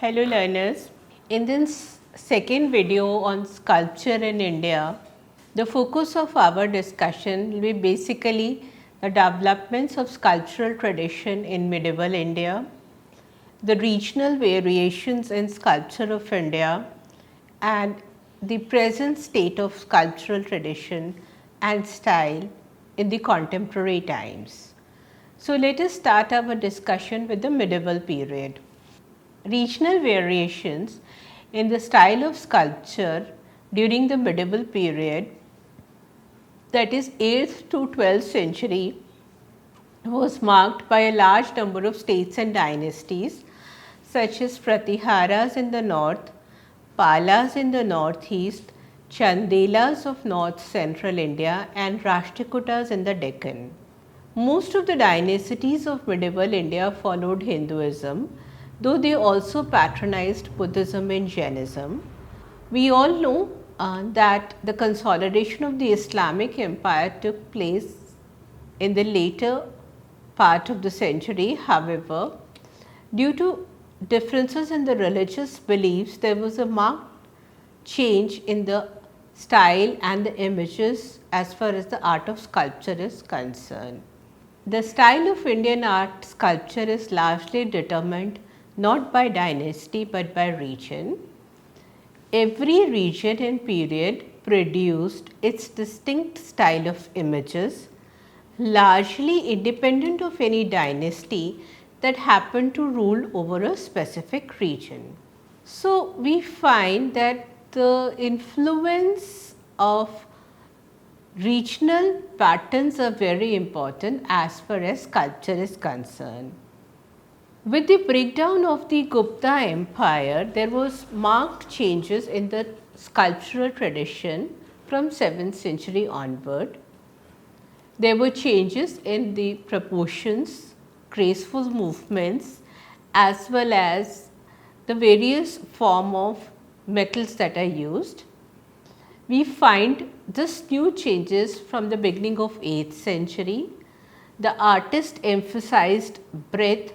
Hello learners. In this second video on sculpture in India, the focus of our discussion will be basically the developments of sculptural tradition in medieval India, the regional variations in sculpture of India, and the present state of sculptural tradition and style in the contemporary times. So let us start our discussion with the medieval period. Regional variations in the style of sculpture during the medieval period, that is 8th to 12th century, was marked by a large number of states and dynasties such as Pratiharas in the north, Palas in the northeast, Chandelas of north central India, and Rashtrakutas in the Deccan. Most of the dynasties of medieval India followed Hinduism, though they also patronized Buddhism and Jainism. We all know that the consolidation of the Islamic Empire took place in the later part of the century. However, due to differences in the religious beliefs, there was a marked change in the style and the images as far as the art of sculpture is concerned. The style of Indian art sculpture is largely determined not by dynasty but by region. Every region and period produced its distinct style of images, largely independent of any dynasty that happened to rule over a specific region. So, we find that the influence of regional patterns are very important as far as sculpture is concerned. With the breakdown of the Gupta Empire, there was marked changes in the sculptural tradition from 7th century onward. There were changes in the proportions, graceful movements, as well as the various form of metals that are used. We find this new changes from the beginning of 8th century. The artist emphasized breadth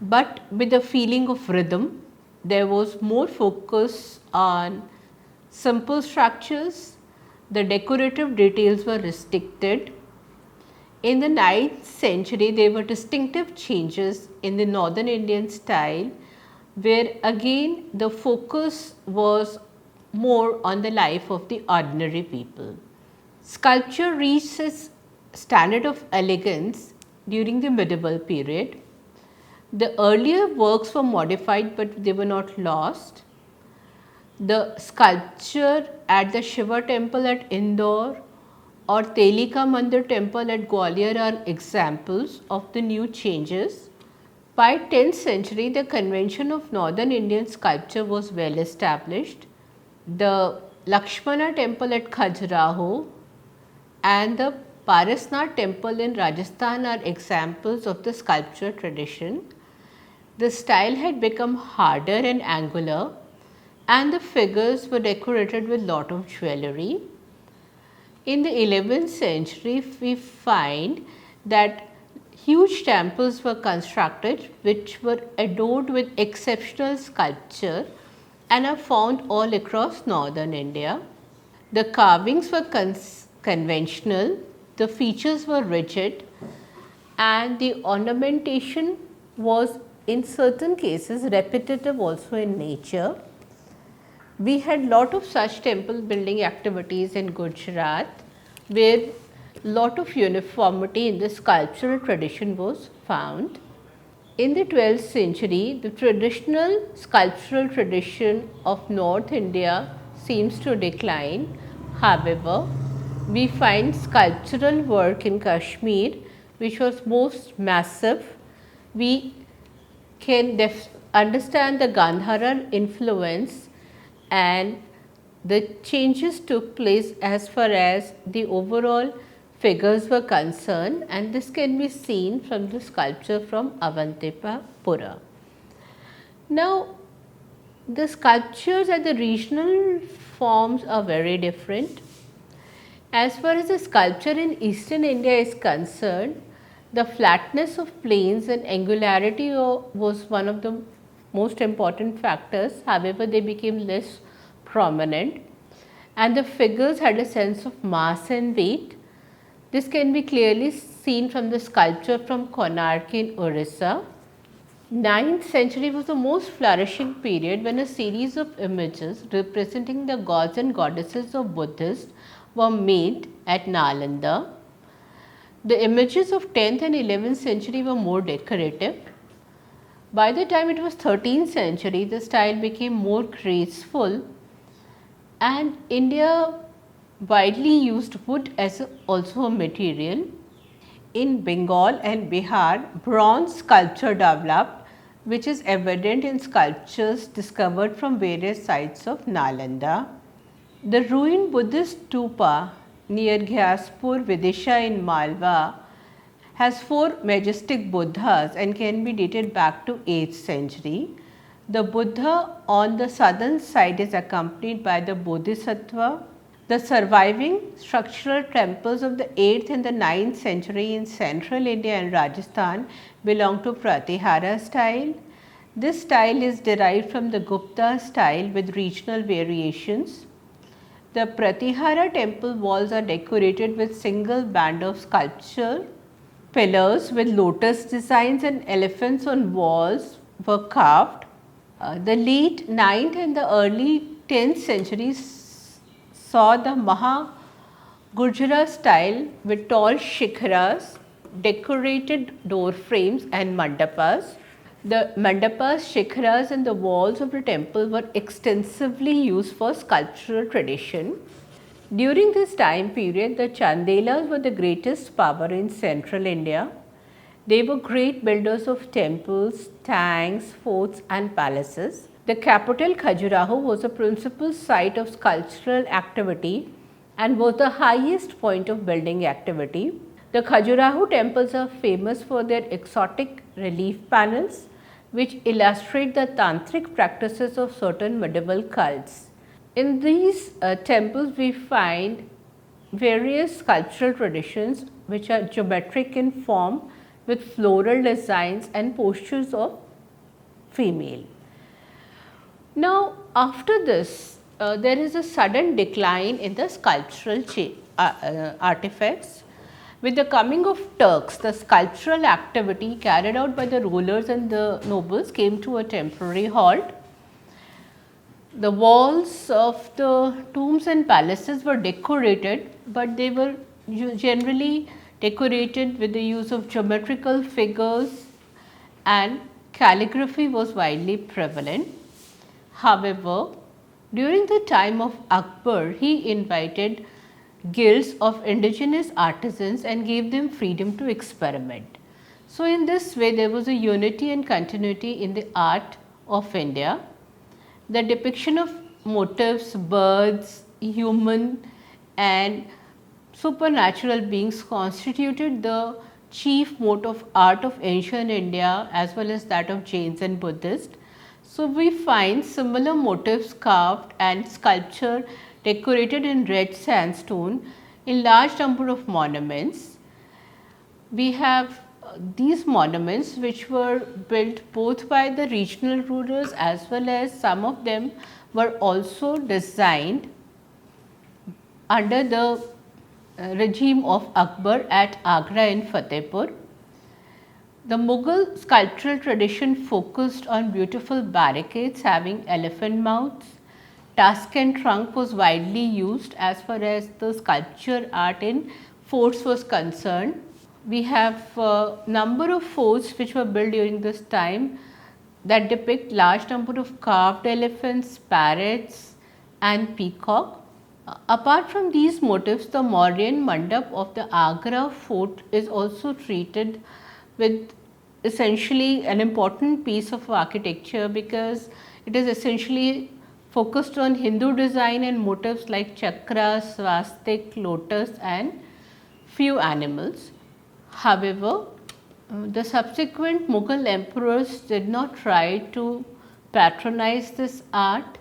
but with a feeling of rhythm. There was more focus on simple structures. The decorative details were restricted. In the 9th century, there were distinctive changes in the northern Indian style, where again the focus was more on the life of the ordinary people. Sculpture reached its standard of elegance during the medieval period. The earlier works were modified, but they were not lost. The sculpture at the Shiva temple at Indore or Telika Mandir temple at Gwalior are examples of the new changes. By 10th century, the convention of northern Indian sculpture was well established. The Lakshmana temple at Khajuraho and the Parasnath temple in Rajasthan are examples of the sculpture tradition. The style had become harder and angular, and the figures were decorated with lot of jewellery. In the 11th century, we find that huge temples were constructed which were adorned with exceptional sculpture and are found all across northern India. The carvings were conventional, the features were rigid, and the ornamentation was in certain cases repetitive also in nature. We had lot of such temple building activities in Gujarat, where lot of uniformity in the sculptural tradition was found. In the 12th century, the traditional sculptural tradition of North India seems to decline. However, we find sculptural work in Kashmir which was most massive. We can understand the Gandhara influence, and the changes took place as far as the overall figures were concerned, and this can be seen from the sculpture from Avantipura. Now, the sculptures at the regional forms are very different. As far as the sculpture in eastern India is concerned, the flatness of planes and angularity was one of the most important factors. However, they became less prominent, and the figures had a sense of mass and weight. This can be clearly seen from the sculpture from Konark in Orissa. 9th century was the most flourishing period when a series of images representing the gods and goddesses of Buddhists were made at Nalanda. The images of 10th and 11th century were more decorative. By the time it was 13th century, the style became more graceful, and India widely used wood as also a material. In Bengal and Bihar, bronze sculpture developed, which is evident in sculptures discovered from various sites of Nalanda. The ruined Buddhist stupa near Gyaspur, Vidisha in Malwa has 4 majestic Buddhas and can be dated back to 8th century. The Buddha on the southern side is accompanied by the Bodhisattva. The surviving structural temples of the 8th and the 9th century in central India and Rajasthan belong to Pratihara style. This style is derived from the Gupta style with regional variations. The Pratihara temple walls are decorated with single band of sculpture. Pillars with lotus designs and elephants on walls were carved. The late 9th and the early 10th centuries saw the Maha-Gujra style with tall shikharas, decorated door frames and mandapas. The mandapas, shikharas and the walls of the temple were extensively used for sculptural tradition. During this time period, the Chandelas were the greatest power in central India. They were great builders of temples, tanks, forts and palaces. The capital Khajuraho was the principal site of sculptural activity and was the highest point of building activity. The Khajuraho temples are famous for their exotic relief panels, which illustrate the tantric practices of certain medieval cults. In these temples, we find various sculptural traditions which are geometric in form with floral designs and postures of female. Now, after this, there is a sudden decline in the sculptural artifacts. With the coming of Turks, the sculptural activity carried out by the rulers and the nobles came to a temporary halt. The walls of the tombs and palaces were decorated, but they were generally decorated with the use of geometrical figures, and calligraphy was widely prevalent. However, during the time of Akbar, he invited guilds of indigenous artisans and gave them freedom to experiment. So, in this way there was a unity and continuity in the art of India. The depiction of motifs, birds, human and supernatural beings constituted the chief mode of art of ancient India as well as that of Jains and Buddhists. So, we find similar motifs carved and sculpture decorated in red sandstone in large number of monuments. We have these monuments which were built both by the regional rulers as well as some of them were also designed under the regime of Akbar at Agra and Fatehpur. The Mughal sculptural tradition focused on beautiful barricades having elephant mouths. Tusk and trunk was widely used as far as the sculpture art in forts was concerned. We have a number of forts which were built during this time that depict large number of carved elephants, parrots and peacock. Apart from these motifs, the Mauryan Mandap of the Agra fort is also treated with essentially an important piece of architecture because it is essentially focused on Hindu design and motifs like chakras, swastik, lotus and few animals. However, the subsequent Mughal emperors did not try to patronize this art,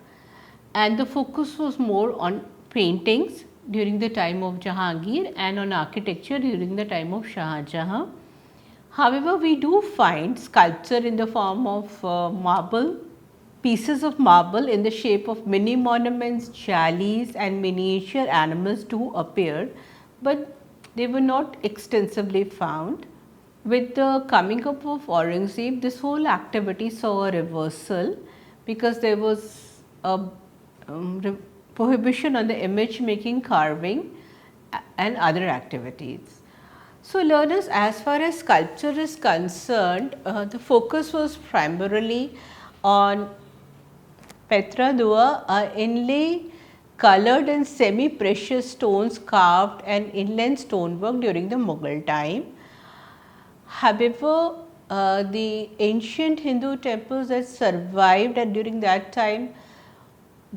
and the focus was more on paintings during the time of Jahangir and on architecture during the time of Shah Jahan. However, we do find sculpture in the form of marble, pieces of marble in the shape of mini monuments, jalis and miniature animals do appear, but they were not extensively found. With the coming up of Aurangzeb, this whole activity saw a reversal because there was a prohibition on the image making, carving and other activities. So, learners, as far as sculpture is concerned, the focus was primarily on Petra dua, inlay colored and semi precious stones carved and inland stonework during the Mughal time. However, the ancient Hindu temples that survived and during that time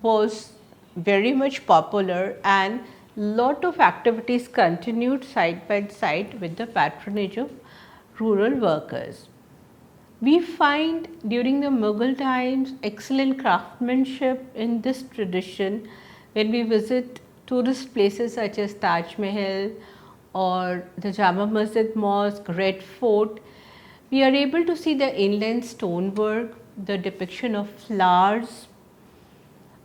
was very much popular, and lot of activities continued side by side with the patronage of rural workers. We find during the Mughal times excellent craftsmanship in this tradition when we visit tourist places such as Taj Mahal or the Jama Masjid Mosque, Red Fort. We are able to see the inland stonework, the depiction of flowers,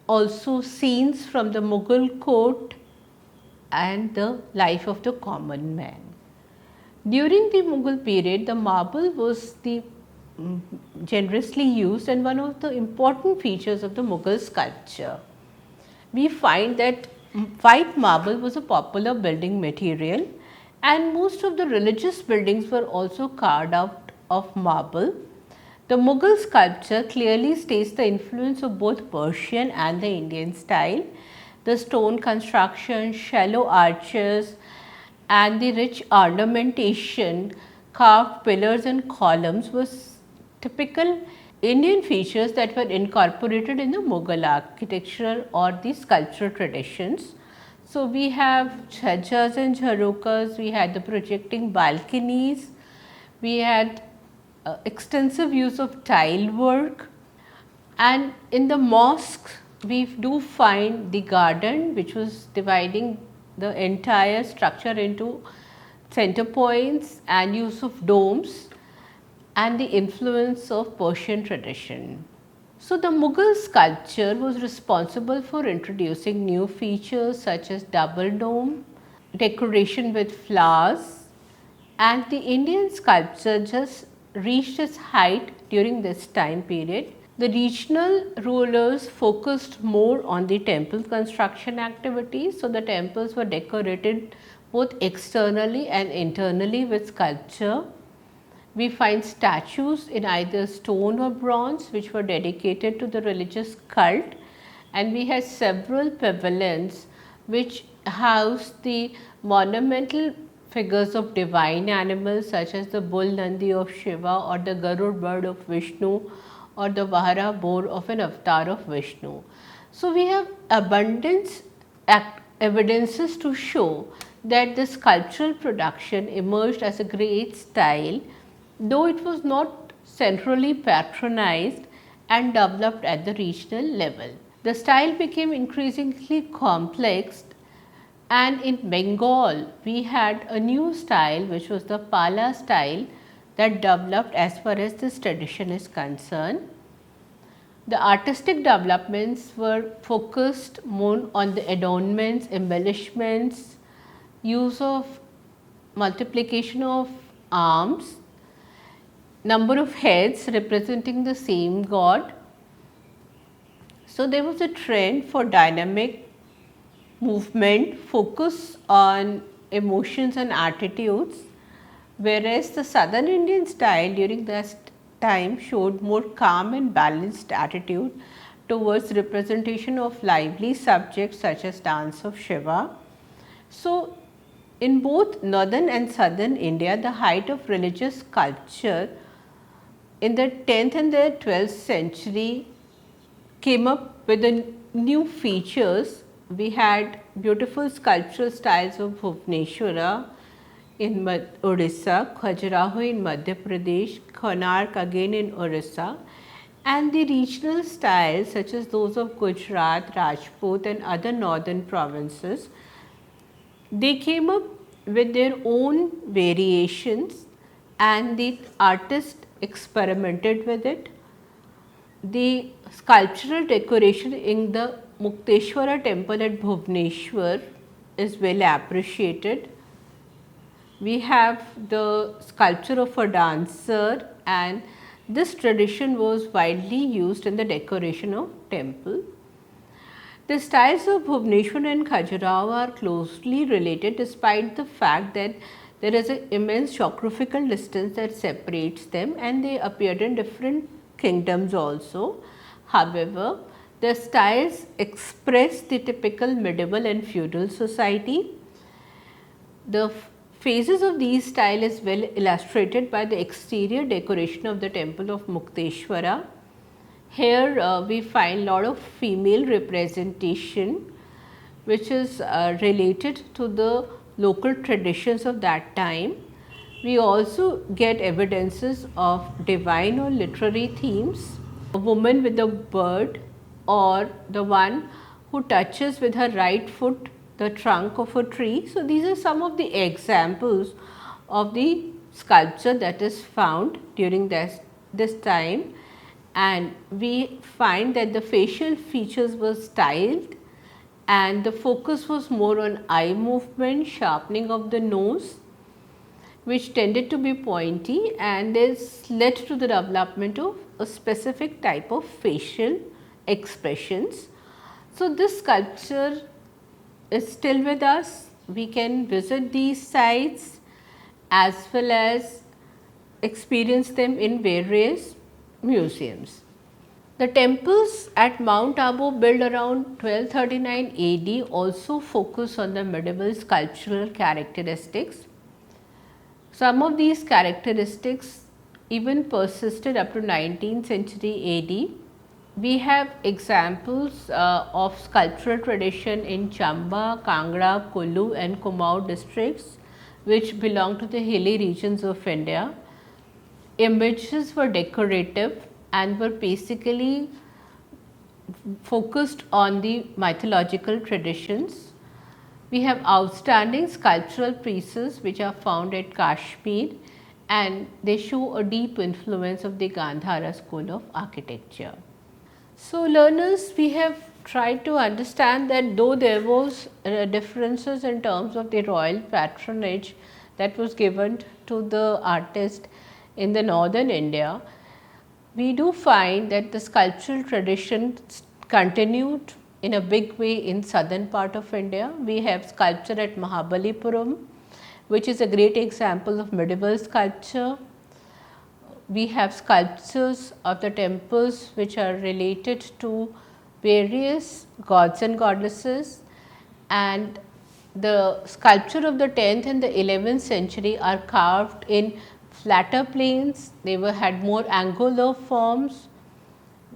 also scenes from the Mughal court and the life of the common man. During the Mughal period, the marble was the generously used and one of the important features of the Mughal sculpture. We find that white marble was a popular building material, and most of the religious buildings were also carved out of marble. The Mughal sculpture clearly states the influence of both Persian and the Indian style. The stone construction, shallow arches and the rich ornamentation, carved pillars and columns was typical Indian features that were incorporated in the Mughal architectural or the sculptural traditions. So, we have chhajjas and jharokas, we had the projecting balconies, we had extensive use of tile work, and in the mosques we do find the garden which was dividing the entire structure into center points and use of domes and the influence of Persian tradition. So, the Mughal sculpture was responsible for introducing new features such as double dome, decoration with flowers, and the Indian sculpture just reached its height during this time period. The regional rulers focused more on the temple construction activities. So, the temples were decorated both externally and internally with sculpture. We find statues in either stone or bronze which were dedicated to the religious cult, and we had several pavilions which housed the monumental figures of divine animals such as the bull Nandi of Shiva or the Garud bird of Vishnu or the Vahara boar of an avatar of Vishnu. So, we have abundance evidences to show that the sculptural production emerged as a great style, though it was not centrally patronized and developed at the regional level. The style became increasingly complex, and in Bengal we had a new style which was the Pala style that developed as far as this tradition is concerned. The artistic developments were focused more on the adornments, embellishments, use of multiplication of arms, number of heads representing the same god. So, there was a trend for dynamic movement, focus on emotions and attitudes, whereas the southern Indian style during that time showed more calm and balanced attitude towards representation of lively subjects such as dance of Shiva. So, in both northern and southern India, the height of religious culture in the 10th and the 12th century came up with the new features. We had beautiful sculptural styles of Bhubaneswara in Odisha, Khajuraho in Madhya Pradesh, Konark again in Orissa, and the regional styles such as those of Gujarat, Rajput and other northern provinces. They came up with their own variations and the artist experimented with it. The sculptural decoration in the Mukteshwara temple at Bhubaneswar is well appreciated. We have the sculpture of a dancer, and this tradition was widely used in the decoration of temple. The styles of Bhubaneswar and Khajuraho are closely related despite the fact that there is an immense geographical distance that separates them, and they appeared in different kingdoms also. However, the styles express the typical medieval and feudal society. The phases of these style is well illustrated by the exterior decoration of the temple of Mukteshwara. Here we find lot of female representation which is related to the local traditions of that time. We also get evidences of divine or literary themes, a woman with a bird, or the one who touches with her right foot the trunk of a tree. So, these are some of the examples of the sculpture that is found during this time, and we find that the facial features were styled and the focus was more on eye movement, sharpening of the nose, which tended to be pointy, and this led to the development of a specific type of facial expressions. So, this sculpture is still with us. We can visit these sites as well as experience them in various museums. The temples at Mount Abu built around 1239 AD also focus on the medieval sculptural characteristics. Some of these characteristics even persisted up to 19th century AD. We have examples of sculptural tradition in Chamba, Kangra, Kulu and Kumaon districts, which belong to the hilly regions of India. Images were decorative and were basically focused on the mythological traditions. We have outstanding sculptural pieces which are found at Kashmir, and they show a deep influence of the Gandhara school of architecture. So, learners, we have tried to understand that though there was differences in terms of the royal patronage that was given to the artist in the northern India, we do find that the sculptural tradition continued in a big way in southern part of India. We have sculpture at Mahabalipuram, which is a great example of medieval sculpture. We have sculptures of the temples which are related to various gods and goddesses, and the sculpture of the 10th and the 11th century are carved in flatter planes. They had more angular forms.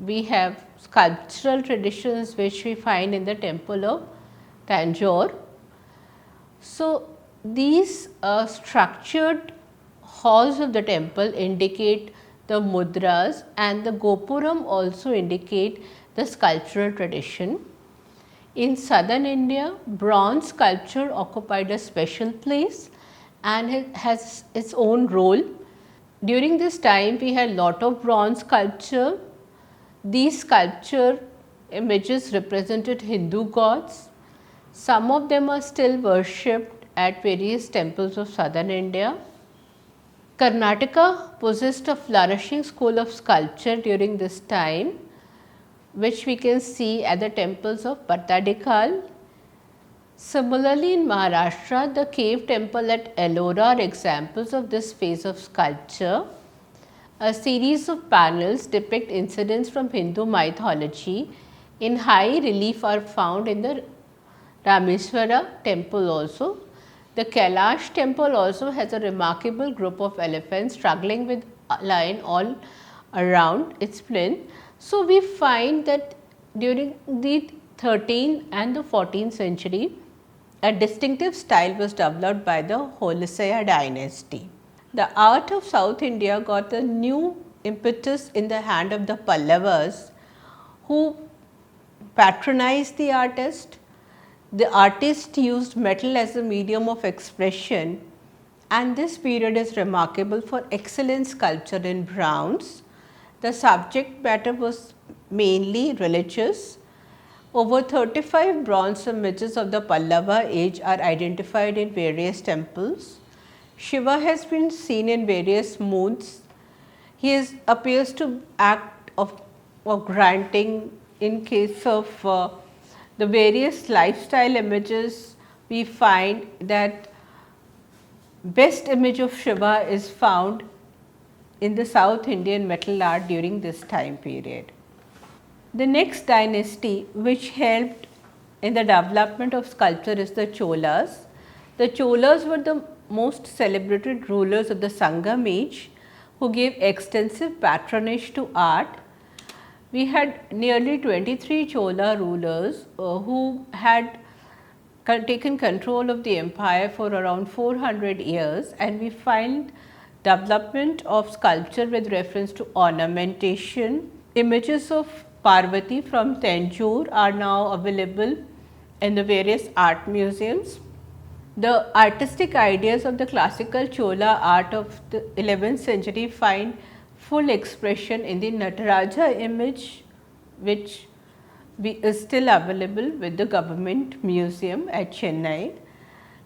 We have sculptural traditions which we find in the temple of Tanjore. So, these structured halls of the temple indicate the mudras, and the gopuram also indicate the sculptural tradition. In southern India, bronze sculpture occupied a special place and it has its own role. During this time, we had lot of bronze sculpture. These sculpture images represented Hindu gods. Some of them are still worshipped at various temples of southern India. Karnataka possessed a flourishing school of sculpture during this time, which we can see at the temples of Pattadikal. Similarly, in Maharashtra, the cave temple at Ellora are examples of this phase of sculpture. A series of panels depict incidents from Hindu mythology in high relief are found in the Rameswara temple also. The Kailash temple also has a remarkable group of elephants struggling with a lion all around its plinth. So, we find that during the 13th and the 14th century, a distinctive style was developed by the Hoysala dynasty. The art of South India got a new impetus in the hand of the Pallavas, who patronized the artist. The artist used metal as a medium of expression, and this period is remarkable for excellent sculpture in bronze. The subject matter was mainly religious. Over 35 bronze images of the Pallava age are identified in various temples. Shiva has been seen in various moods. Appears to act of granting in case of the various lifestyle images. We find that best image of Shiva is found in the South Indian metal art during this time period. The next dynasty which helped in the development of sculpture is the Cholas. The Cholas were the most celebrated rulers of the Sangam age who gave extensive patronage to art. We had nearly 23 Chola rulers who had taken control of the empire for around 400 years, and we find development of sculpture with reference to ornamentation. Images of Parvati from Tanjore are now available in the various art museums. The artistic ideas of the classical Chola art of the 11th century find full expression in the Nataraja image, which is still available with the government museum at Chennai.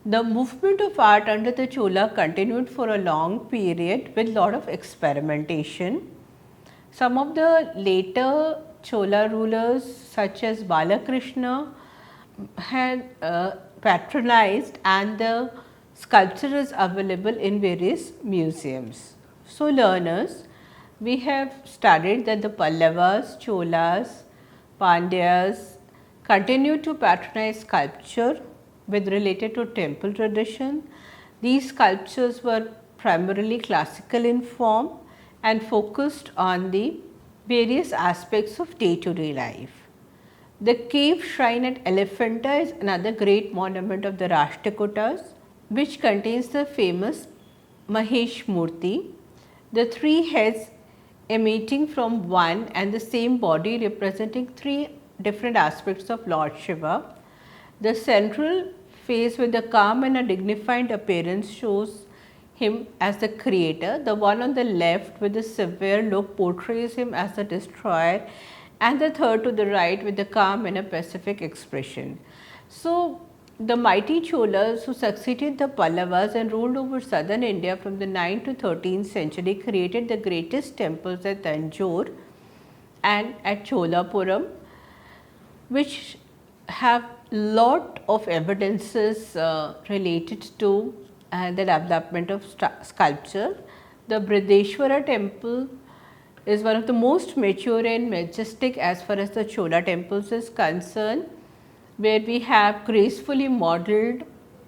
The movement of art under the Chola continued for a long period with lot of experimentation. Some of the later Chola rulers such as Balakrishna had patronized, and the sculpture is available in various museums. So, learners, we have studied that the Pallavas, Cholas, Pandyas continued to patronize sculpture with related to temple tradition. These sculptures were primarily classical in form and focused on the various aspects of day-to-day life. The cave shrine at Elephanta is another great monument of the Rashtrakutas, which contains the famous Mahesh Murti. The three heads emanating from one and the same body representing three different aspects of Lord Shiva. The central face with a calm and a dignified appearance shows him as the creator. The one on the left with a severe look portrays him as the destroyer, and the third to the right with a calm and a pacific expression. So, the mighty Cholas who succeeded the Pallavas and ruled over southern India from the 9th to 13th century created the greatest temples at Tanjore and at Cholapuram, which have lot of evidences related to the development of sculpture. The Brideshwara temple is one of the most mature and majestic as far as the Chola temples is concerned, where we have gracefully modeled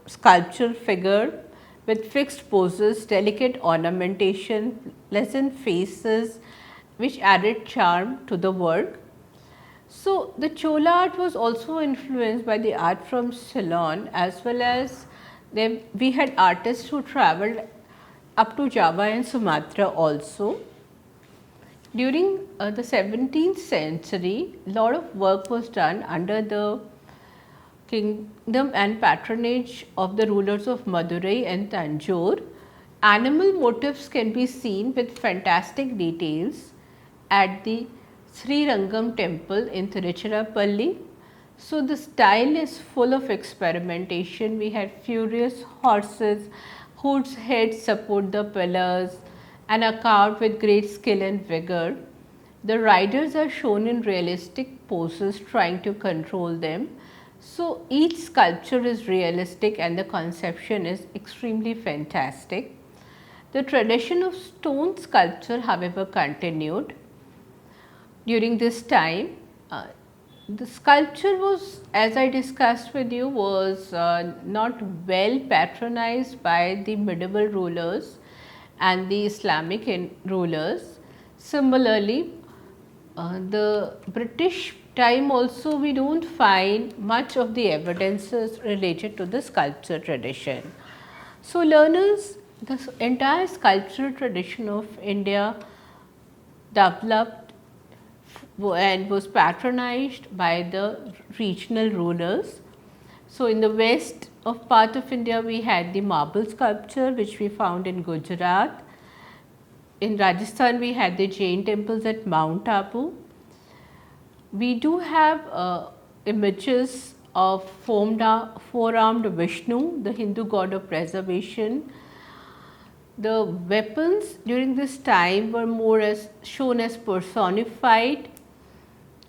sculpture figure with fixed poses, delicate ornamentation, pleasant faces which added charm to the work. So, the Chola art was also influenced by the art from Ceylon, as well as we had artists who travelled up to Java and Sumatra also. During the 17th century, lot of work was done under the kingdom and patronage of the rulers of Madurai and Tanjore. Animal motifs can be seen with fantastic details at the Sri Rangam temple in Tiruchirappalli. So, the style is full of experimentation. We had furious horses whose heads support the pillars and are carved with great skill and vigor. The riders are shown in realistic poses trying to control them. So, each sculpture is realistic and the conception is extremely fantastic. The tradition of stone sculpture, however, continued. During this time, the sculpture was, as I discussed with you, was not well patronized by the medieval rulers and the Islamic rulers. Similarly, the British time also we do not find much of the evidences related to the sculpture tradition. So, learners, the entire sculptural tradition of India developed and was patronized by the regional rulers. So, in the west of part of India, we had the marble sculpture which we found in Gujarat. In Rajasthan, we had the Jain temples at Mount Abu. We do have images of four-armed Vishnu, the Hindu god of preservation. The weapons during this time were more as shown as personified,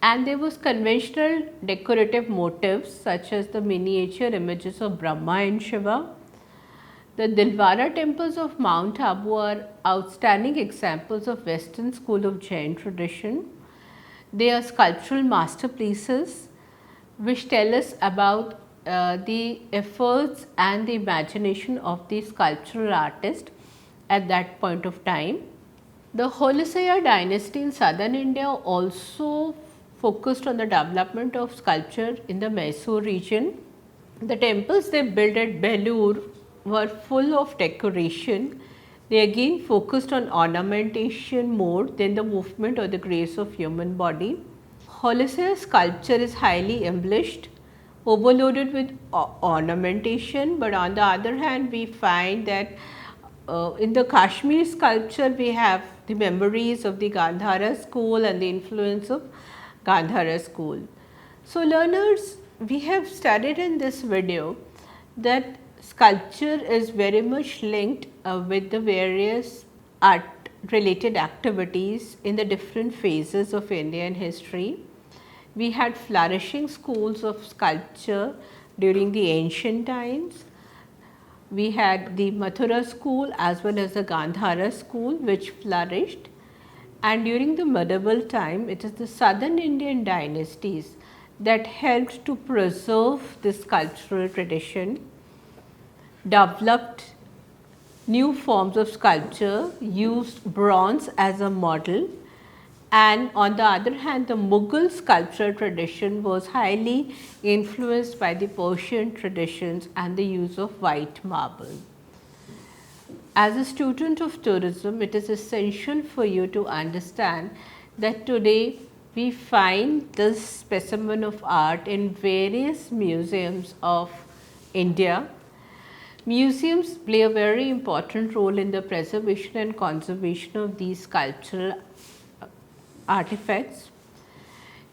and there was conventional decorative motifs such as the miniature images of Brahma and Shiva. The Dilwara temples of Mount Abu are outstanding examples of Western school of Jain tradition. They are sculptural masterpieces which tell us about the efforts and the imagination of the sculptural artist at that point of time. The Hoysala dynasty in southern India also focused on the development of sculpture in the Mysore region. The temples they built at Belur were full of decoration. They again focused on ornamentation more than the movement or the grace of human body. Hoysala sculpture is highly embellished, overloaded with ornamentation, but on the other hand we find that in the Kashmir sculpture we have the memories of the Gandhara school and the influence of Gandhara school. So, learners, we have studied in this video that sculpture is very much linked with the various art related activities in the different phases of Indian history. We had flourishing schools of sculpture during the ancient times. We had the Mathura school as well as the Gandhara school which flourished, and during the medieval time it is the southern Indian dynasties that helped to preserve this cultural tradition, developed new forms of sculpture, used bronze as a model, and on the other hand the Mughal sculptural tradition was highly influenced by the Persian traditions and the use of white marble. As a student of tourism, it is essential for you to understand that today we find this specimen of art in various museums of India. Museums play a very important role in the preservation and conservation of these sculptural artifacts.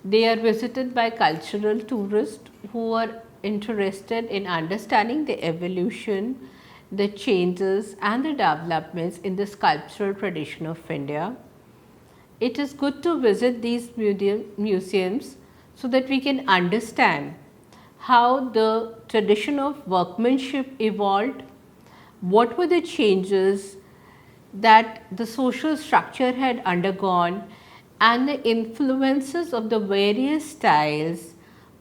They are visited by cultural tourists who are interested in understanding the evolution, the changes and the developments in the sculptural tradition of India. It is good to visit these museums so that we can understand how the tradition of workmanship evolved, what were the changes that the social structure had undergone, and the influences of the various styles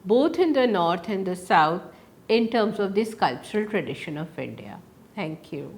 both in the north and the south in terms of the sculptural tradition of India. Thank you.